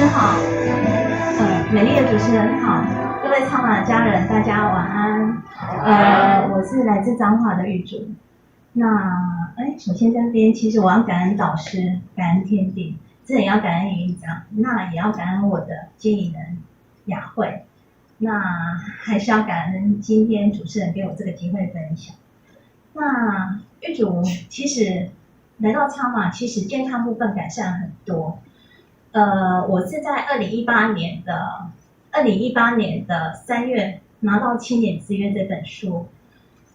师好，美丽的主持人好，各位苍马的家人，大家晚安。我是来自彰化的玉竹。那首先这边其实我要感恩导师，感恩天地，这也要感恩营长，那也要感恩我的接引人雅慧，那还是要感恩今天主持人给我这个机会分享。那玉竹其实来到苍马，其实健康部分改善很多。我是在2018年的3月拿到《青年之约》这本书，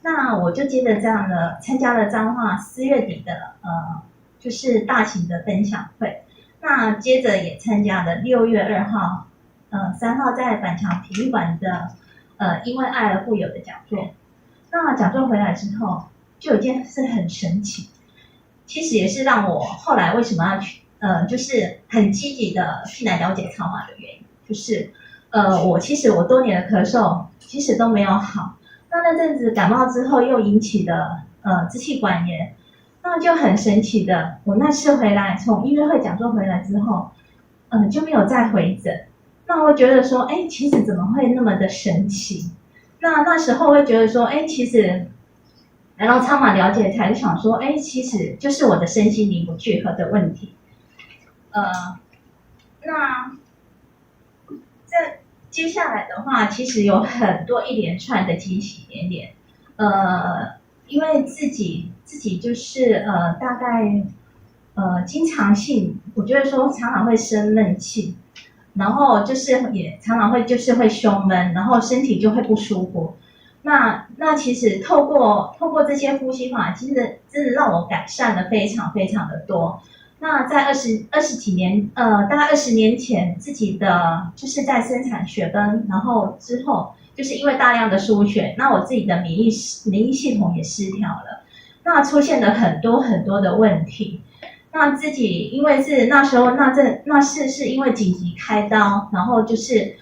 那我就接着这样的参加了彰化4月底的就是大型的分享会，那接着也参加了6月2号、3号在板桥体育馆的因为爱而富有的讲座。那讲座回来之后，就有件事很神奇，其实也是让我后来为什么要去就是很积极的去来了解超马的原因，就是我多年的咳嗽其实都没有好，那阵子感冒之后又引起的支气管炎，那就很神奇的，我那次回来从音乐会讲座回来之后，就没有再回诊。那我觉得说，其实怎么会那么的神奇？那时候会觉得说，其实来到超马了解才想说，其实就是我的身心灵不聚合的问题。那在接下来的话，其实有很多一连串的惊喜连连。因为自己就是大概经常性，我觉得说常常会生闷气，然后就是也常常会就是会胸闷，然后身体就会不舒服。那其实透过这些呼吸法，其实真的让我改善了非常非常的多。那在二十几年，大概20年前，自己的就是在生产血崩，然后之后就是因为大量的输血，那我自己的免疫系统也失调了，那出现了很多很多的问题。那自己因为是那时候是因为紧急开刀，然后就是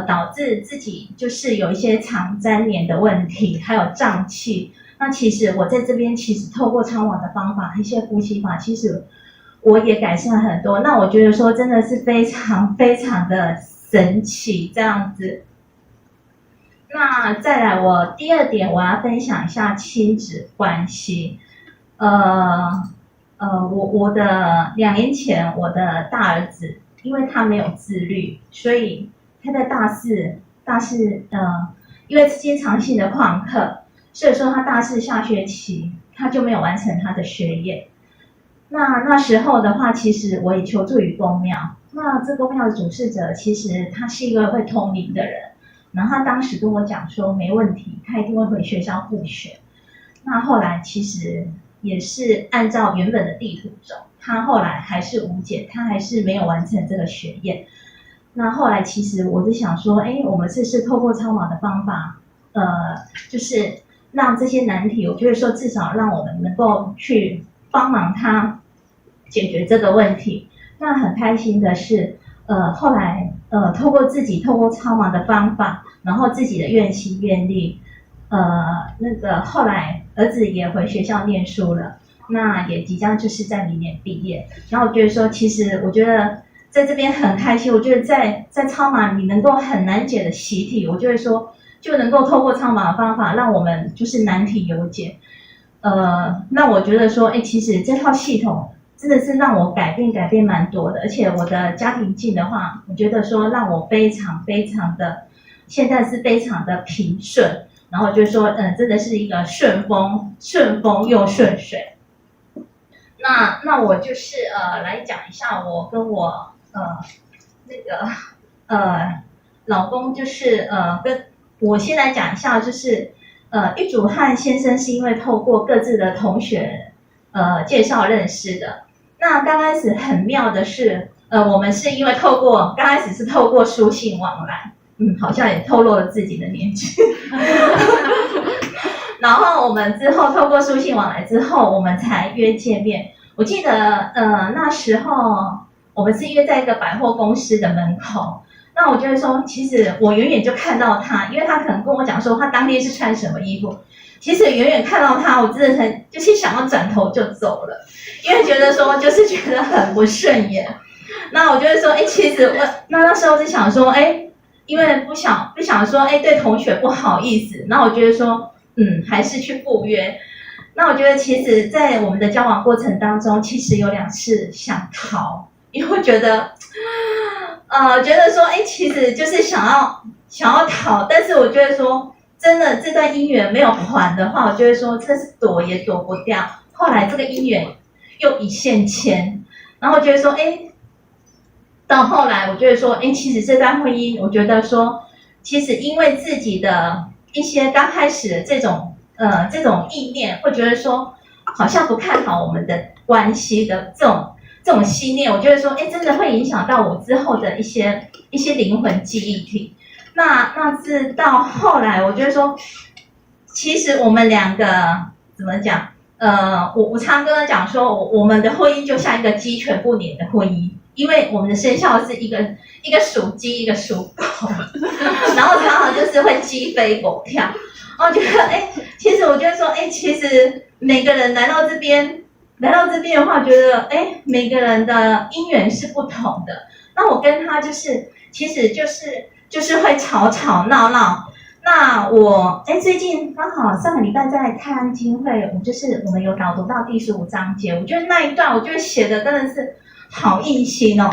导致自己就是有一些肠粘连的问题，还有胀气。那其实我在这边其实透过超网的方法，一些呼吸法，其实我也改善很多。那我觉得说真的是非常非常的神奇这样子。那再来我第二点，我要分享一下亲子关系。我的2年前，我的大儿子，因为他没有自律，所以他在大四，因为经常性的旷课，所以说他大四下学期他就没有完成他的学业。那时候的话，其实我也求助于公庙。那这公庙的主事者，其实他是一个会通灵的人，然后他当时跟我讲说没问题，他一定会回学校复学。那后来其实也是按照原本的地图走，他后来还是无解，他还是没有完成这个学业。那后来其实我就想说，我们是透过超马的方法，就是让这些难题，我觉得说至少让我们能够去帮忙他解决这个问题。那很开心的是，后来透过超马的方法，然后自己的愿心愿力，后来儿子也回学校念书了，那也即将就是在明年毕业。然后我觉得说，其实我觉得在这边很开心，我觉得在超马你能够很难解的习题，我就会说就能够透过超马的方法，让我们就是难题有解。那我觉得说，其实这套系统真的是让我改变蛮多的，而且我的家庭境的话，我觉得说让我非常非常的，现在是非常的平顺，然后就是说，真的是一个顺风又顺水。那我就是来讲一下我跟我老公就是跟我先来讲一下，就是玉竹和先生是因为透过各自的同学介绍认识的。那刚开始很妙的是，我们是因为刚开始是透过书信往来，好像也透露了自己的年纪。然后我们之后透过书信往来之后，我们才约见面。我记得那时候我们是约在一个百货公司的门口。那我觉得说，其实我远远就看到他，因为他可能跟我讲说他当天是穿什么衣服。其实远远看到他，我真的就是想要转头就走了，因为觉得说就是觉得很不顺眼。那我就会说，哎，其实那时候是想说，哎，因为不想说，哎，对同学不好意思，那我觉得说，还是去赴约。那我觉得其实，在我们的交往过程当中，其实有2次想逃，因为觉得，觉得说，哎，其实就是想要逃，但是我觉得说，真的这段姻缘没有还的话，我觉得说，这是躲也躲不掉。后来这个姻缘又一线牵，然后觉得说，哎，到后来我觉得说，哎，其实这段婚姻，我觉得说，其实因为自己的一些刚开始的这种意念，会觉得说，好像不看好我们的关系的这种信念，我觉得说，哎，真的会影响到我之后的一些灵魂记忆体。那是到后来，我觉得说，其实我们两个怎么讲？我常跟他讲说，我们的婚姻就像一个鸡犬不宁的婚姻，因为我们的生肖是一个属鸡，一个属狗，然后常常就是会鸡飞狗跳。我觉得，哎，其实我觉得说，哎，其实每个人来到这边的话，觉得，哎，每个人的姻缘是不同的。那我跟他就是，其实就是会吵吵闹闹。那我最近刚好上个礼拜在泰安经会，我们有导读到第15章节，我觉得那一段我觉得写的真的是好印心哦。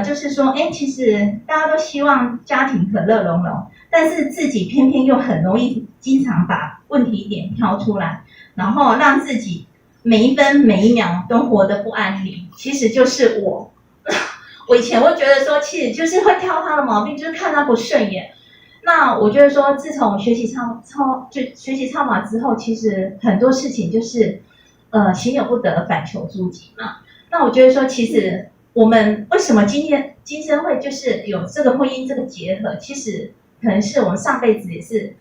就是说，其实大家都希望家庭和乐融融，但是自己偏偏又很容易经常把问题点挑出来，然后让自己每一分每一秒都活得不安宁。其实就是我，我以前会觉得说，其实就是会挑他的毛病，就是看他不顺眼。那我觉得说，自从学习超马之后，其实很多事情就是，行有不得，反求诸己嘛。那我觉得说，其实我们为什么今生会就是有这个婚姻这个结合，其实可能是我们上辈子也是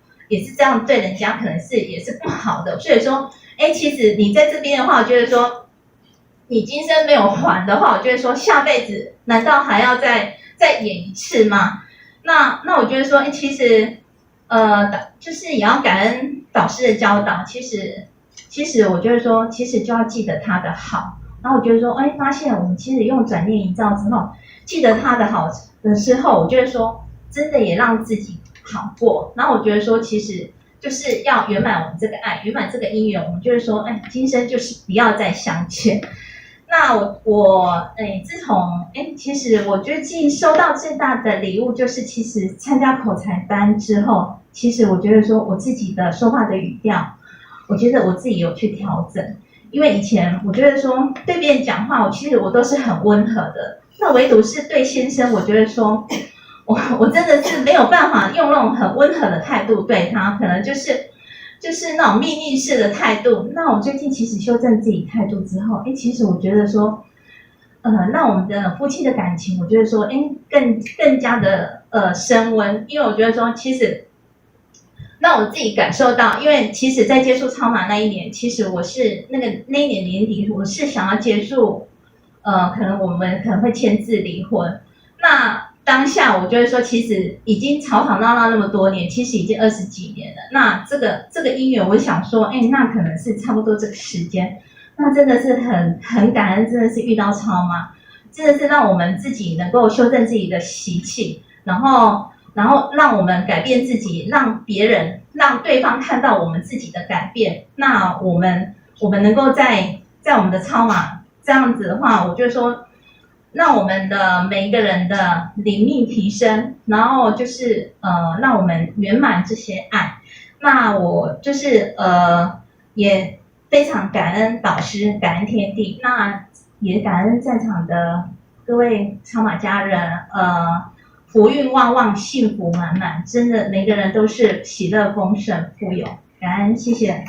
这样对人家，可能也是不好的。所以说，其实你在这边的话，我觉得说，你今生没有还的话，我觉得说下辈子难道还要再演一次吗？那我觉得说，其实，就是也要感恩导师的教导。其实我觉得说，其实就要记得他的好。然后我觉得说，发现我们其实用转念一照之后，记得他的好的时候，我觉得说，真的也让自己好过。然后我觉得说，其实就是要圆满我们这个爱，圆满这个姻缘。我们就是说，今生就是不要再相欠。那自从其实我觉得收到最大的礼物就是，其实参加口才班之后，其实我觉得说我自己的说话的语调，我觉得我自己有去调整。因为以前我觉得说对别人讲话，其实我都是很温和的，那唯独是对先生，我觉得说我真的是没有办法用那种很温和的态度对他，可能就是那种命令式的态度。那我最近其实修正自己态度之后，其实我觉得说，让我们的夫妻的感情，我觉得说，更加的升温。因为我觉得说，其实让我自己感受到，因为其实在接触超马那一年，其实我是那一年年底，我是想要结束，可能我们可能会签字离婚。那当下我觉得说，其实已经吵吵闹闹那么多年，其实已经20几年了。那这个姻缘，我想说，那可能是差不多这个时间。那真的是很感恩，真的是遇到超马，真的是让我们自己能够修正自己的习气，然后让我们改变自己，让对方看到我们自己的改变。那我们能够在我们的超马这样子的话，我就说，让我们的每一个人的灵命提升，然后就是让我们圆满这些爱。那我就是也非常感恩导师，感恩天地，那也感恩在场的各位超马家人，福运旺旺，幸福满满，真的每个人都是喜乐丰盛、富有，感恩，谢谢。